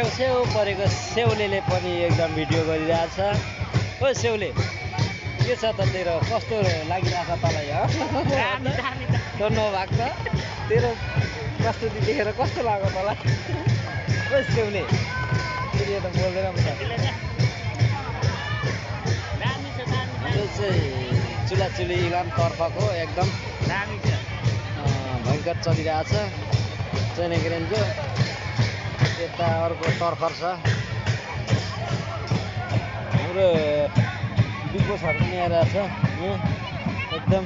छेउ छेउ परेको सेउले पनि एकदम भिडियो गरिरहेछ। ओ सेउले के छ त तेरो कस्तो लागिरहेछ तँलाई तो नभाग त तेरो प्रस्तुति देखेर कस्तो लाग्यो तँलाई? ओ सेउले फेरि त बोल्दैन म त। यो चाहिँ चुलाचुली इलाम तर्फको एकदम भयङ्कर चलिरहेछ चैनागिरेनको। यता अर्को तर्फर छ हाम्रो बिग बोसहरू पनि आइरहेछ एकदम